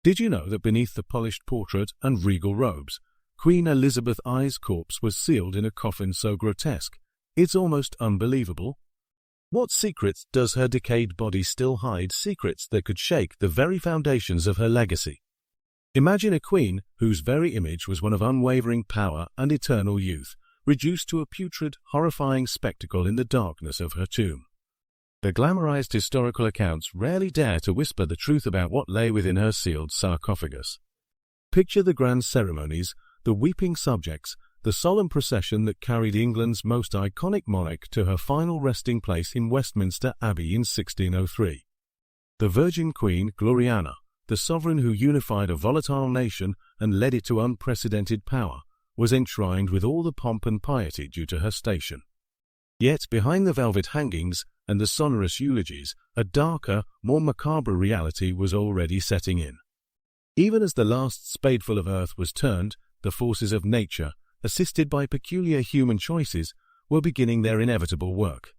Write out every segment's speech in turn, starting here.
Did you know that beneath the polished portrait and regal robes, Queen Elizabeth I's corpse was sealed in a coffin so grotesque, it's almost unbelievable? What secrets does her decayed body still hide, secrets that could shake the very foundations of her legacy? Imagine a queen whose very image was one of unwavering power and eternal youth, reduced to a putrid, horrifying spectacle in the darkness of her tomb. The glamorized historical accounts rarely dare to whisper the truth about what lay within her sealed sarcophagus. Picture the grand ceremonies, the weeping subjects, the solemn procession that carried England's most iconic monarch to her final resting place in Westminster Abbey in 1603. The Virgin Queen, Gloriana, the sovereign who unified a volatile nation and led it to unprecedented power, was enshrined with all the pomp and piety due to her station. Yet behind the velvet hangings and the sonorous eulogies, a darker, more macabre reality was already setting in. Even as the last spadeful of earth was turned, the forces of nature, assisted by peculiar human choices, were beginning their inevitable work.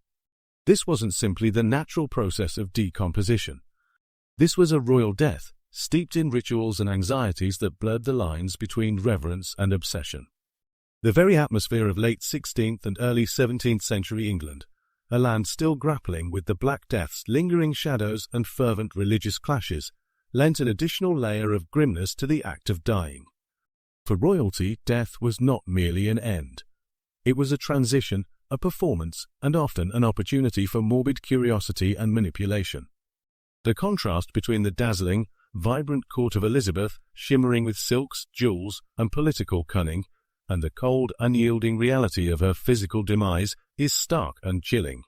This wasn't simply the natural process of decomposition. This was a royal death, steeped in rituals and anxieties that blurred the lines between reverence and obsession. The very atmosphere of late 16th and early 17th century England, a land still grappling with the Black Death's lingering shadows and fervent religious clashes, lent an additional layer of grimness to the act of dying. For royalty, death was not merely an end. It was a transition, a performance, and often an opportunity for morbid curiosity and manipulation. The contrast between the dazzling, vibrant court of Elizabeth, shimmering with silks, jewels, and political cunning, and the cold, unyielding reality of her physical demise is stark and chilling.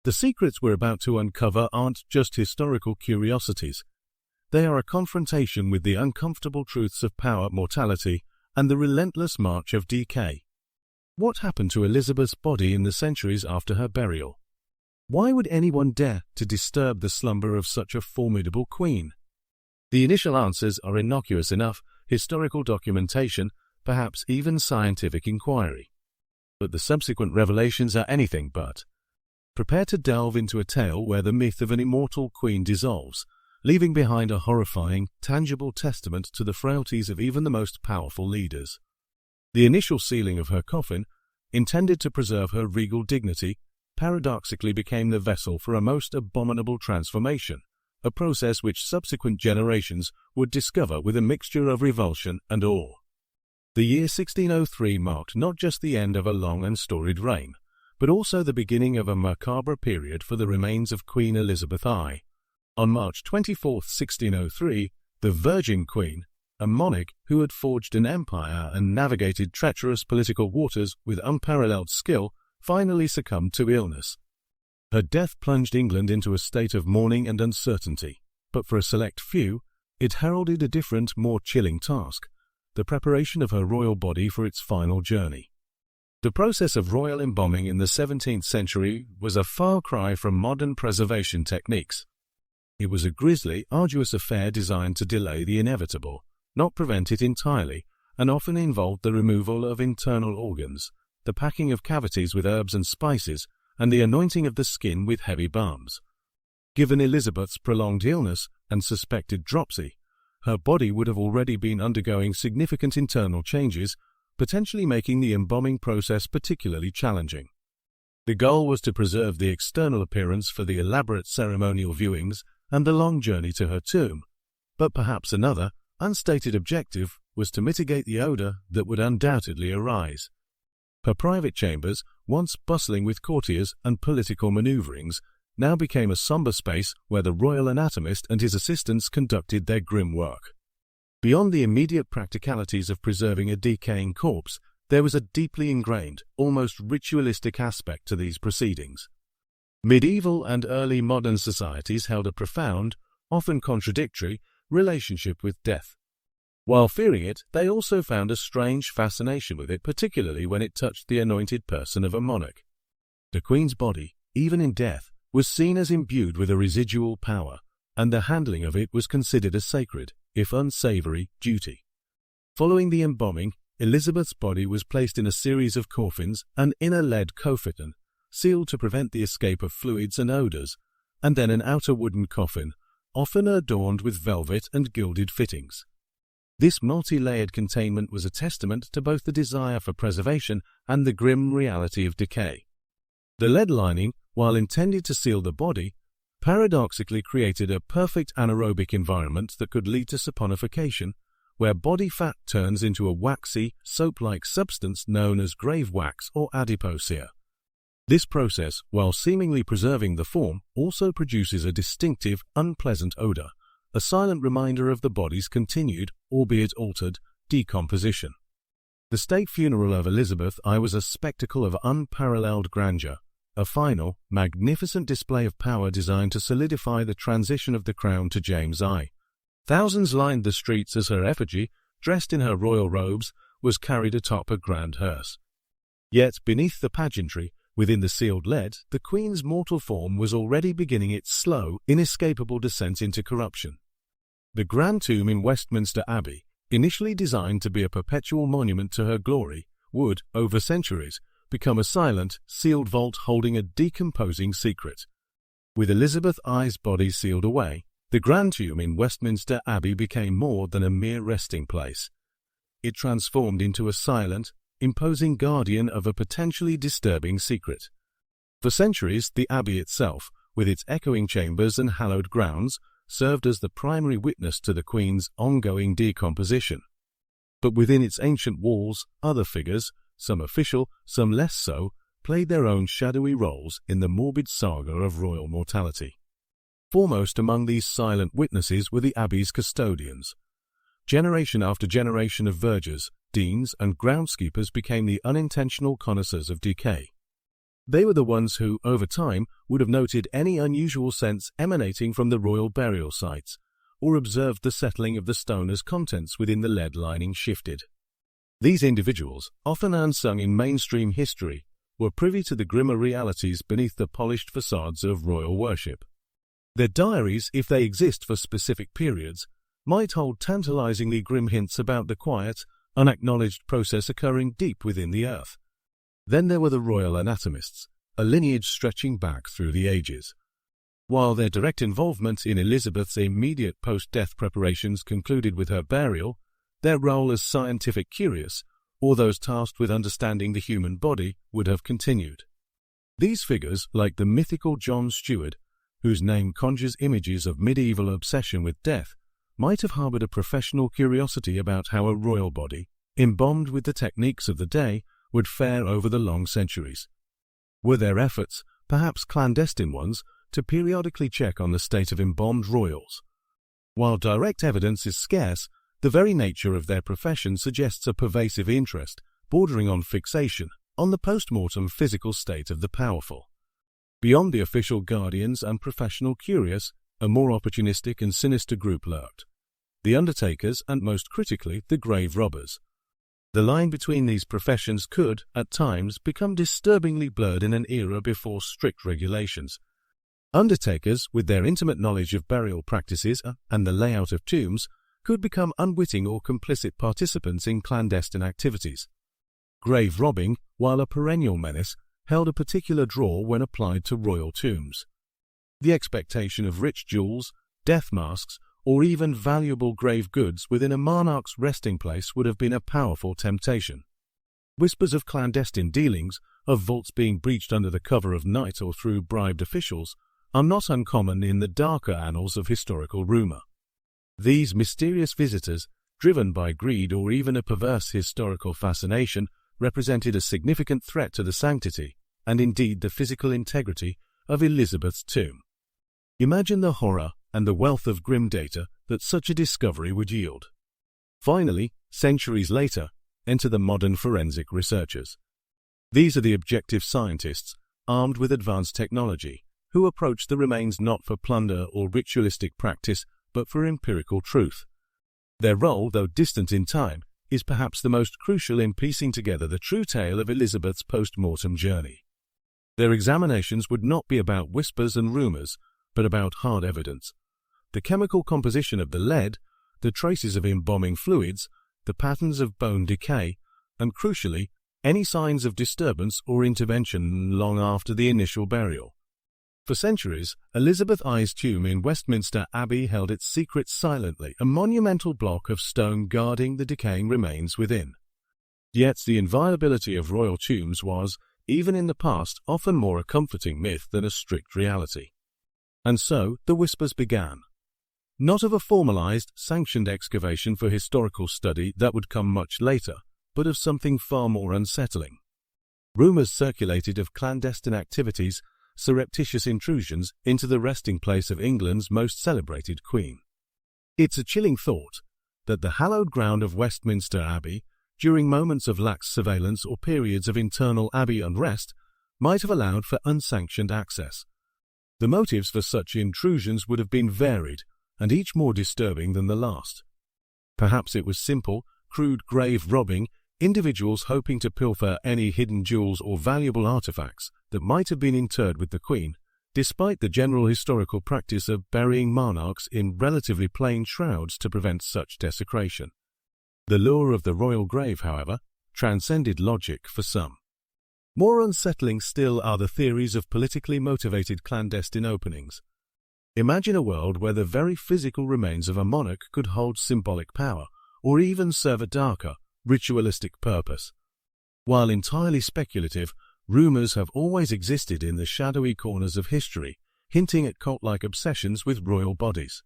The secrets we're about to uncover aren't just historical curiosities. They are a confrontation with the uncomfortable truths of power, mortality, and the relentless march of decay. What happened to Elizabeth's body in the centuries after her burial? Why would anyone dare to disturb the slumber of such a formidable queen? The initial answers are innocuous enough: historical documentation, perhaps even scientific inquiry. But the subsequent revelations are anything but. Prepare to delve into a tale where the myth of an immortal queen dissolves, leaving behind a horrifying, tangible testament to the frailties of even the most powerful leaders. The initial sealing of her coffin, intended to preserve her regal dignity, paradoxically became the vessel for a most abominable transformation, a process which subsequent generations would discover with a mixture of revulsion and awe. The year 1603 marked not just the end of a long and storied reign, but also the beginning of a macabre period for the remains of Queen Elizabeth I. On March 24, 1603, the Virgin Queen, a monarch who had forged an empire and navigated treacherous political waters with unparalleled skill, finally succumbed to illness. Her death plunged England into a state of mourning and uncertainty, but for a select few, it heralded a different, more chilling task: the preparation of her royal body for its final journey. The process of royal embalming in the 17th century was a far cry from modern preservation techniques. It was a grisly, arduous affair designed to delay the inevitable, not prevent it entirely, and often involved the removal of internal organs, the packing of cavities with herbs and spices, and the anointing of the skin with heavy balms. Given Elizabeth's prolonged illness and suspected dropsy, her body would have already been undergoing significant internal changes, potentially making the embalming process particularly challenging. The goal was to preserve the external appearance for the elaborate ceremonial viewings and the long journey to her tomb, but perhaps another, unstated objective was to mitigate the odor that would undoubtedly arise. Her private chambers, once bustling with courtiers and political maneuverings, now became a somber space where the royal anatomist and his assistants conducted their grim work. Beyond the immediate practicalities of preserving a decaying corpse, there was a deeply ingrained, almost ritualistic aspect to these proceedings. Medieval and early modern societies held a profound, often contradictory, relationship with death. While fearing it, they also found a strange fascination with it, particularly when it touched the anointed person of a monarch. The Queen's body, even in death, was seen as imbued with a residual power, and the handling of it was considered a sacred, if unsavory, duty. Following the embalming, Elizabeth's body was placed in a series of coffins, an inner lead coffin, sealed to prevent the escape of fluids and odors, and then an outer wooden coffin, often adorned with velvet and gilded fittings. This multi-layered containment was a testament to both the desire for preservation and the grim reality of decay. The lead lining, while intended to seal the body, paradoxically created a perfect anaerobic environment that could lead to saponification, where body fat turns into a waxy, soap-like substance known as grave wax or adipocere. This process, while seemingly preserving the form, also produces a distinctive, unpleasant odor, a silent reminder of the body's continued, albeit altered, decomposition. The state funeral of Elizabeth I was a spectacle of unparalleled grandeur, a final, magnificent display of power designed to solidify the transition of the crown to James I. Thousands lined the streets as her effigy, dressed in her royal robes, was carried atop a grand hearse. Yet beneath the pageantry, within the sealed lead, the Queen's mortal form was already beginning its slow, inescapable descent into corruption. The Grand Tomb in Westminster Abbey, initially designed to be a perpetual monument to her glory, would, over centuries, become a silent, sealed vault holding a decomposing secret. With Elizabeth I's body sealed away, the Grand Tomb in Westminster Abbey became more than a mere resting place. It transformed into a silent, imposing guardian of a potentially disturbing secret. For centuries, the Abbey itself, with its echoing chambers and hallowed grounds, served as the primary witness to the Queen's ongoing decomposition. But within its ancient walls, other figures, some official, some less so, played their own shadowy roles in the morbid saga of royal mortality. Foremost among these silent witnesses were the Abbey's custodians. Generation after generation of vergers, deans, and groundskeepers became the unintentional connoisseurs of decay. They were the ones who, over time, would have noted any unusual scents emanating from the royal burial sites, or observed the settling of the stone as contents within the lead lining shifted. These individuals, often unsung in mainstream history, were privy to the grimmer realities beneath the polished facades of royal worship. Their diaries, if they exist for specific periods, might hold tantalizingly grim hints about the quiet, unacknowledged process occurring deep within the earth. Then there were the royal anatomists, a lineage stretching back through the ages. While their direct involvement in Elizabeth's immediate post-death preparations concluded with her burial, their role as scientific curious, or those tasked with understanding the human body, would have continued. These figures, like the mythical John Stewart, whose name conjures images of medieval obsession with death, might have harbored a professional curiosity about how a royal body, embalmed with the techniques of the day, would fare over the long centuries. Were their efforts, perhaps clandestine ones, to periodically check on the state of embalmed royals? While direct evidence is scarce, the very nature of their profession suggests a pervasive interest, bordering on fixation, on the post-mortem physical state of the powerful. Beyond the official guardians and professional curious, a more opportunistic and sinister group lurked: the undertakers and, most critically, the grave robbers. The line between these professions could, at times, become disturbingly blurred in an era before strict regulations. Undertakers, with their intimate knowledge of burial practices and the layout of tombs, could become unwitting or complicit participants in clandestine activities. Grave robbing, while a perennial menace, held a particular draw when applied to royal tombs. The expectation of rich jewels, death masks, or even valuable grave goods within a monarch's resting place would have been a powerful temptation. Whispers of clandestine dealings, of vaults being breached under the cover of night or through bribed officials, are not uncommon in the darker annals of historical rumor. These mysterious visitors, driven by greed or even a perverse historical fascination, represented a significant threat to the sanctity, and indeed the physical integrity, of Elizabeth's tomb. Imagine the horror and the wealth of grim data that such a discovery would yield. Finally, centuries later, enter the modern forensic researchers. These are the objective scientists, armed with advanced technology, who approach the remains not for plunder or ritualistic practice, but for empirical truth. Their role, though distant in time, is perhaps the most crucial in piecing together the true tale of Elizabeth's post-mortem journey. Their examinations would not be about whispers and rumors, but about hard evidence: the chemical composition of the lead, the traces of embalming fluids, the patterns of bone decay, and, crucially, any signs of disturbance or intervention long after the initial burial. For centuries, Elizabeth I's tomb in Westminster Abbey held its secrets silently, a monumental block of stone guarding the decaying remains within. Yet the inviolability of royal tombs was, even in the past, often more a comforting myth than a strict reality. And so the whispers began. Not of a formalized, sanctioned excavation for historical study that would come much later, but of something far more unsettling. Rumors circulated of clandestine activities, surreptitious intrusions into the resting place of England's most celebrated queen. It's a chilling thought that the hallowed ground of Westminster Abbey, during moments of lax surveillance or periods of internal Abbey unrest, might have allowed for unsanctioned access. The motives for such intrusions would have been varied, and each more disturbing than the last. Perhaps it was simple, crude grave robbing, individuals hoping to pilfer any hidden jewels or valuable artifacts that might have been interred with the Queen, despite the general historical practice of burying monarchs in relatively plain shrouds to prevent such desecration. The lure of the royal grave, however, transcended logic for some. More unsettling still are the theories of politically motivated clandestine openings. Imagine a world where the very physical remains of a monarch could hold symbolic power, or even serve a darker, ritualistic purpose. While entirely speculative, rumors have always existed in the shadowy corners of history, hinting at cult-like obsessions with royal bodies.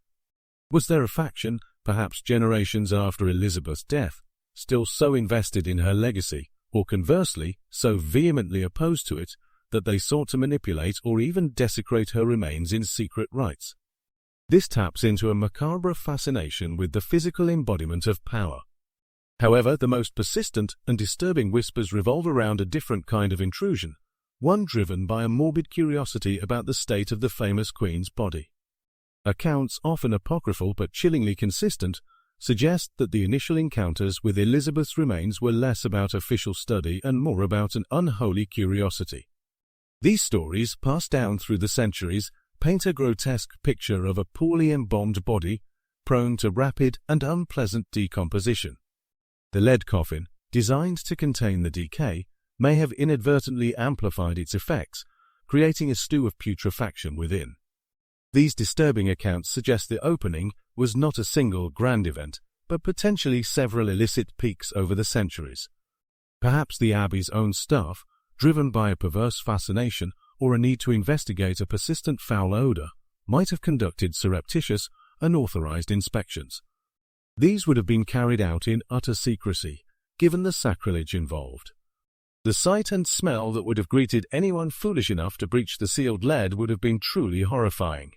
Was there a faction, perhaps generations after Elizabeth's death, still so invested in her legacy, or conversely, so vehemently opposed to it, that they sought to manipulate or even desecrate her remains in secret rites? This taps into a macabre fascination with the physical embodiment of power. However, the most persistent and disturbing whispers revolve around a different kind of intrusion, one driven by a morbid curiosity about the state of the famous Queen's body. Accounts, often apocryphal but chillingly consistent, suggest that the initial encounters with Elizabeth's remains were less about official study and more about an unholy curiosity. These stories, passed down through the centuries, paint a grotesque picture of a poorly embalmed body, prone to rapid and unpleasant decomposition. The lead coffin, designed to contain the decay, may have inadvertently amplified its effects, creating a stew of putrefaction within. These disturbing accounts suggest the opening was not a single grand event, but potentially several illicit peaks over the centuries. Perhaps the Abbey's own staff, driven by a perverse fascination or a need to investigate a persistent foul odor, might have conducted surreptitious, unauthorized inspections. These would have been carried out in utter secrecy, given the sacrilege involved. The sight and smell that would have greeted anyone foolish enough to breach the sealed lead would have been truly horrifying.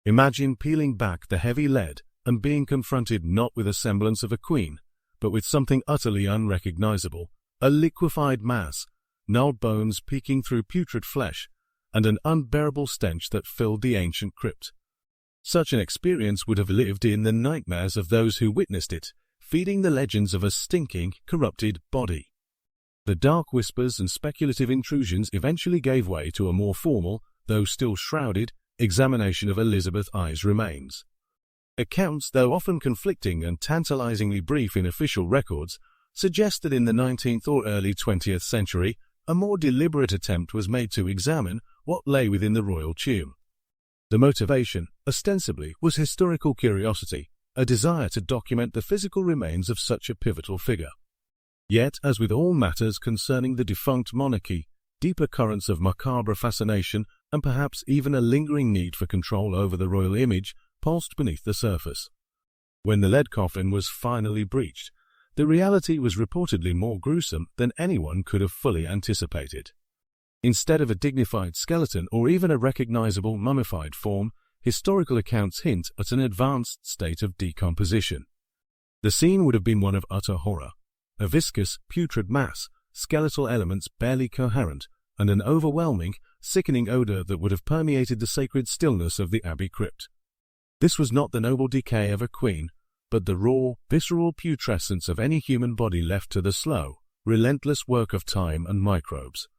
Imagine peeling back the heavy lead and being confronted not with a semblance of a queen, but with something utterly unrecognizable, a liquefied mass, gnarled bones peeking through putrid flesh, and an unbearable stench that filled the ancient crypt. Such an experience would have lived in the nightmares of those who witnessed it, feeding the legends of a stinking, corrupted body. The dark whispers and speculative intrusions eventually gave way to a more formal, though still shrouded, examination of Elizabeth I's remains. Accounts, though often conflicting and tantalizingly brief in official records, suggest that in the 19th or early 20th century, a more deliberate attempt was made to examine what lay within the royal tomb. The motivation, ostensibly, was historical curiosity, a desire to document the physical remains of such a pivotal figure. Yet, as with all matters concerning the defunct monarchy, deeper currents of macabre fascination and perhaps even a lingering need for control over the royal image pulsed beneath the surface. When the lead coffin was finally breached, the reality was reportedly more gruesome than anyone could have fully anticipated. Instead of a dignified skeleton or even a recognizable mummified form, historical accounts hint at an advanced state of decomposition. The scene would have been one of utter horror. A viscous, putrid mass, skeletal elements barely coherent, and an overwhelming, sickening odor that would have permeated the sacred stillness of the Abbey crypt. This was not the noble decay of a queen, but the raw, visceral putrescence of any human body left to the slow, relentless work of time and microbes.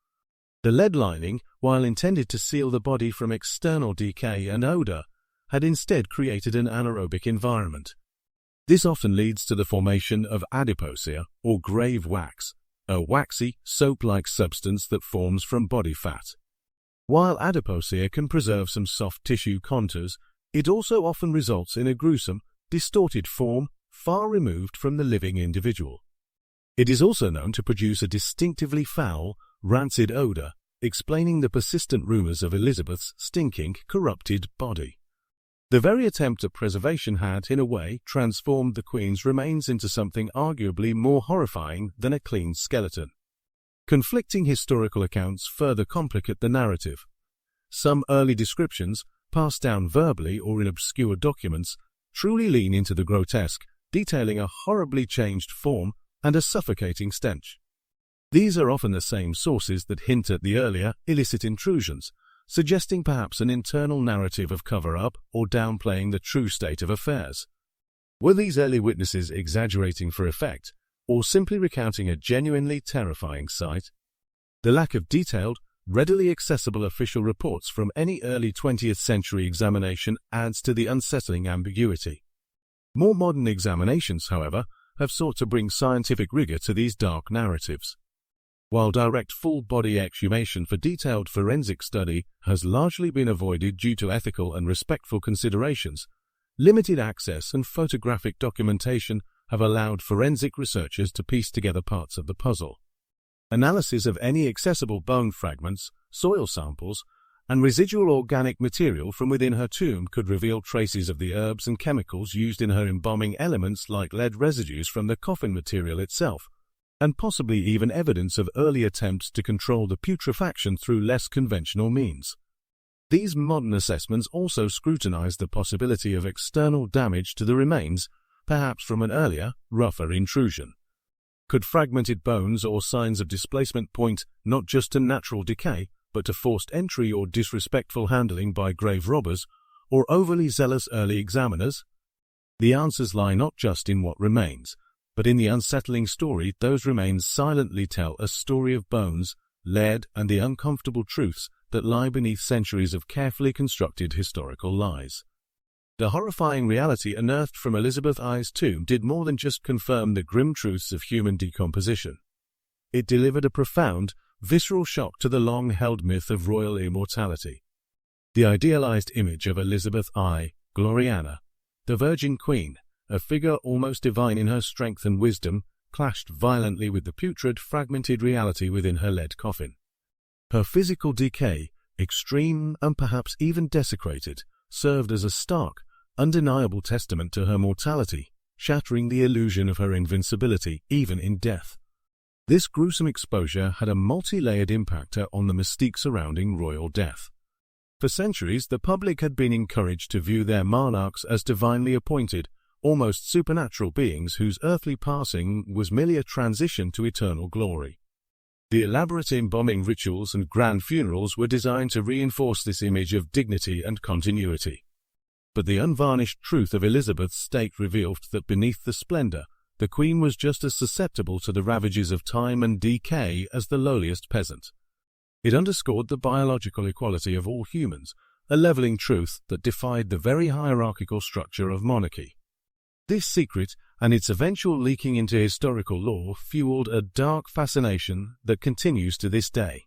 The lead lining, while intended to seal the body from external decay and odor, had instead created an anaerobic environment. This often leads to the formation of adiposia, or grave wax, a waxy, soap-like substance that forms from body fat. While adipocere can preserve some soft tissue contours, it also often results in a gruesome, distorted form far removed from the living individual. It is also known to produce a distinctively foul, rancid odor, explaining the persistent rumors of Elizabeth's stinking, corrupted body. The very attempt at preservation had, in a way, transformed the Queen's remains into something arguably more horrifying than a clean skeleton. Conflicting historical accounts further complicate the narrative. Some early descriptions, passed down verbally or in obscure documents, truly lean into the grotesque, detailing a horribly changed form and a suffocating stench. These are often the same sources that hint at the earlier, illicit intrusions, suggesting perhaps an internal narrative of cover-up or downplaying the true state of affairs. Were these early witnesses exaggerating for effect, or simply recounting a genuinely terrifying sight? The lack of detailed, readily accessible official reports from any early 20th century examination adds to the unsettling ambiguity. More modern examinations, however, have sought to bring scientific rigor to these dark narratives. While direct full-body exhumation for detailed forensic study has largely been avoided due to ethical and respectful considerations, limited access and photographic documentation have allowed forensic researchers to piece together parts of the puzzle. Analysis of any accessible bone fragments, soil samples, and residual organic material from within her tomb could reveal traces of the herbs and chemicals used in her embalming elements, like lead residues from the coffin material itself, and possibly even evidence of early attempts to control the putrefaction through less conventional means. These modern assessments also scrutinize the possibility of external damage to the remains, perhaps from an earlier, rougher intrusion. Could fragmented bones or signs of displacement point not just to natural decay, but to forced entry or disrespectful handling by grave robbers or overly zealous early examiners? The answers lie not just in what remains, but in the unsettling story those remains silently tell, a story of bones, lead, and the uncomfortable truths that lie beneath centuries of carefully constructed historical lies. The horrifying reality unearthed from Elizabeth I's tomb did more than just confirm the grim truths of human decomposition. It delivered a profound, visceral shock to the long-held myth of royal immortality. The idealized image of Elizabeth I, Gloriana, the Virgin Queen, a figure almost divine in her strength and wisdom, clashed violently with the putrid, fragmented reality within her lead coffin. Her physical decay, extreme and perhaps even desecrated, served as a stark, undeniable testament to her mortality, shattering the illusion of her invincibility even in death. This gruesome exposure had a multi-layered impact on the mystique surrounding royal death. For centuries, the public had been encouraged to view their monarchs as divinely appointed, almost supernatural beings whose earthly passing was merely a transition to eternal glory. The elaborate embalming rituals and grand funerals were designed to reinforce this image of dignity and continuity. But the unvarnished truth of Elizabeth's state revealed that beneath the splendor, the Queen was just as susceptible to the ravages of time and decay as the lowliest peasant. It underscored the biological equality of all humans, a leveling truth that defied the very hierarchical structure of monarchy. This secret, and its eventual leaking into historical lore, fueled a dark fascination that continues to this day.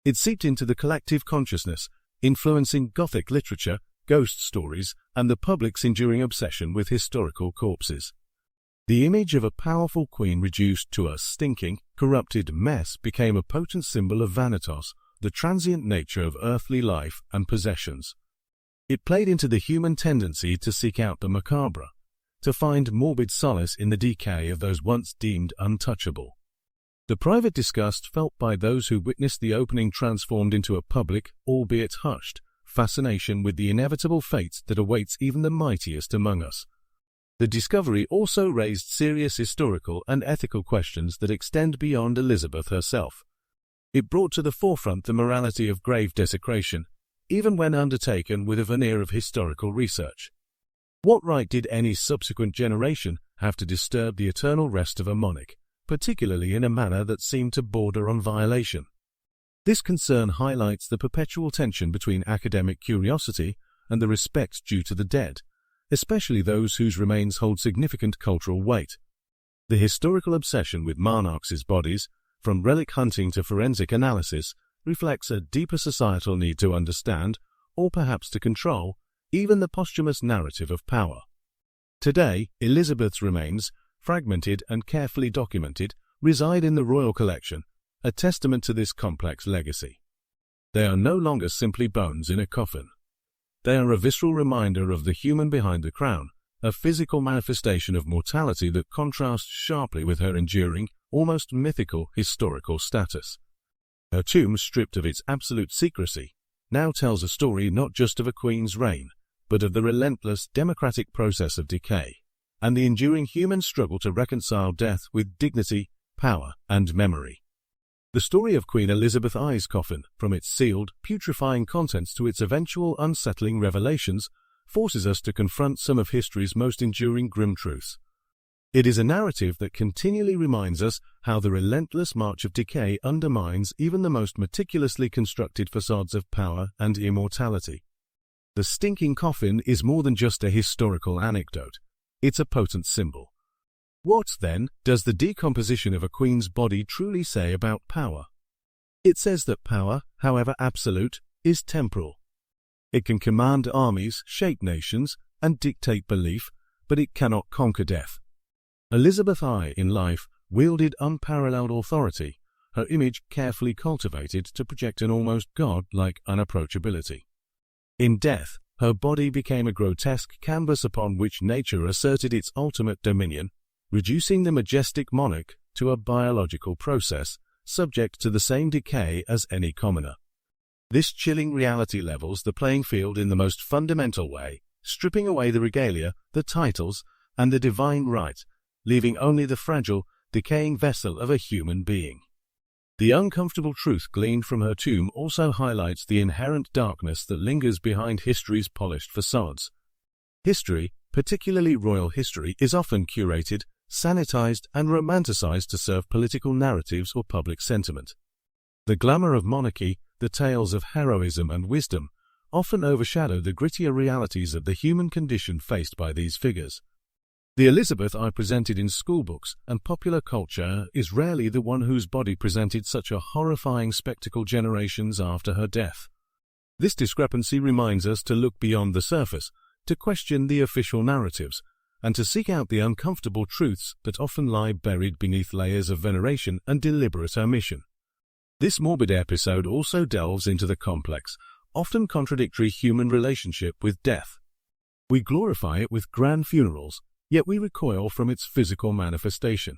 It seeped into the collective consciousness, influencing Gothic literature, ghost stories, and the public's enduring obsession with historical corpses. The image of a powerful queen reduced to a stinking, corrupted mess became a potent symbol of vanitas, the transient nature of earthly life and possessions. It played into the human tendency to seek out the macabre, to find morbid solace in the decay of those once deemed untouchable. The private disgust felt by those who witnessed the opening transformed into a public, albeit hushed, fascination with the inevitable fate that awaits even the mightiest among us. The discovery also raised serious historical and ethical questions that extend beyond Elizabeth herself. It brought to the forefront the morality of grave desecration, even when undertaken with a veneer of historical research. What right did any subsequent generation have to disturb the eternal rest of a monarch, particularly in a manner that seemed to border on violation? This concern highlights the perpetual tension between academic curiosity and the respect due to the dead, especially those whose remains hold significant cultural weight. The historical obsession with monarchs' bodies, from relic hunting to forensic analysis, reflects a deeper societal need to understand, or perhaps to control, even the posthumous narrative of power. Today, Elizabeth's remains, fragmented and carefully documented, reside in the royal collection, a testament to this complex legacy. They are no longer simply bones in a coffin. They are a visceral reminder of the human behind the crown, a physical manifestation of mortality that contrasts sharply with her enduring, almost mythical historical status. Her tomb, stripped of its absolute secrecy, now tells a story not just of a queen's reign, but of the relentless democratic process of decay, and the enduring human struggle to reconcile death with dignity, power, and memory. The story of Queen Elizabeth I's coffin, from its sealed, putrefying contents to its eventual unsettling revelations, forces us to confront some of history's most enduring grim truths. It is a narrative that continually reminds us how the relentless march of decay undermines even the most meticulously constructed facades of power and immortality. The stinking coffin is more than just a historical anecdote. It's a potent symbol. What, then, does the decomposition of a queen's body truly say about power? It says that power, however absolute, is temporal. It can command armies, shape nations, and dictate belief, but it cannot conquer death. Elizabeth I, in life, wielded unparalleled authority, her image carefully cultivated to project an almost god-like unapproachability. In death, her body became a grotesque canvas upon which nature asserted its ultimate dominion, reducing the majestic monarch to a biological process, subject to the same decay as any commoner. This chilling reality levels the playing field in the most fundamental way, stripping away the regalia, the titles, and the divine right, leaving only the fragile, decaying vessel of a human being. The uncomfortable truth gleaned from her tomb also highlights the inherent darkness that lingers behind history's polished facades. History, particularly royal history, is often curated, sanitized, and romanticized to serve political narratives or public sentiment. The glamour of monarchy, the tales of heroism and wisdom, often overshadow the grittier realities of the human condition faced by these figures. The Elizabeth I presented in schoolbooks and popular culture is rarely the one whose body presented such a horrifying spectacle generations after her death. This discrepancy reminds us to look beyond the surface, to question the official narratives, and to seek out the uncomfortable truths that often lie buried beneath layers of veneration and deliberate omission. This morbid episode also delves into the complex, often contradictory human relationship with death. We glorify it with grand funerals, yet we recoil from its physical manifestation.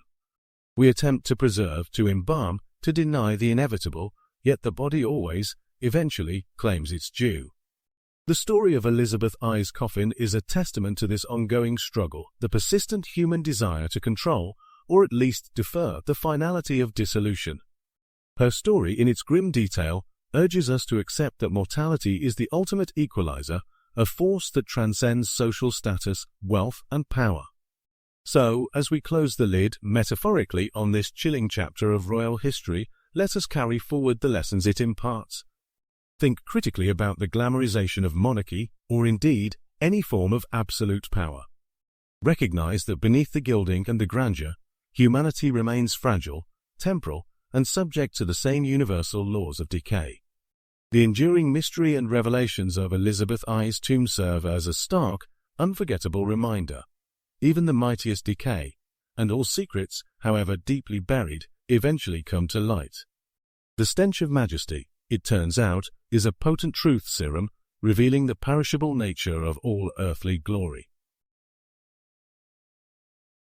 We attempt to preserve, to embalm, to deny the inevitable, yet the body always, eventually, claims its due. The story of Elizabeth I's coffin is a testament to this ongoing struggle, the persistent human desire to control, or at least defer, the finality of dissolution. Her story, in its grim detail, urges us to accept that mortality is the ultimate equalizer, a force that transcends social status, wealth, and power. So, as we close the lid, metaphorically, on this chilling chapter of royal history, let us carry forward the lessons it imparts. Think critically about the glamorization of monarchy, or indeed, any form of absolute power. Recognize that beneath the gilding and the grandeur, humanity remains fragile, temporal, and subject to the same universal laws of decay. The enduring mystery and revelations of Elizabeth I's tomb serve as a stark, unforgettable reminder. Even the mightiest decay, and all secrets, however deeply buried, eventually come to light. The stench of majesty, it turns out, is a potent truth serum, revealing the perishable nature of all earthly glory.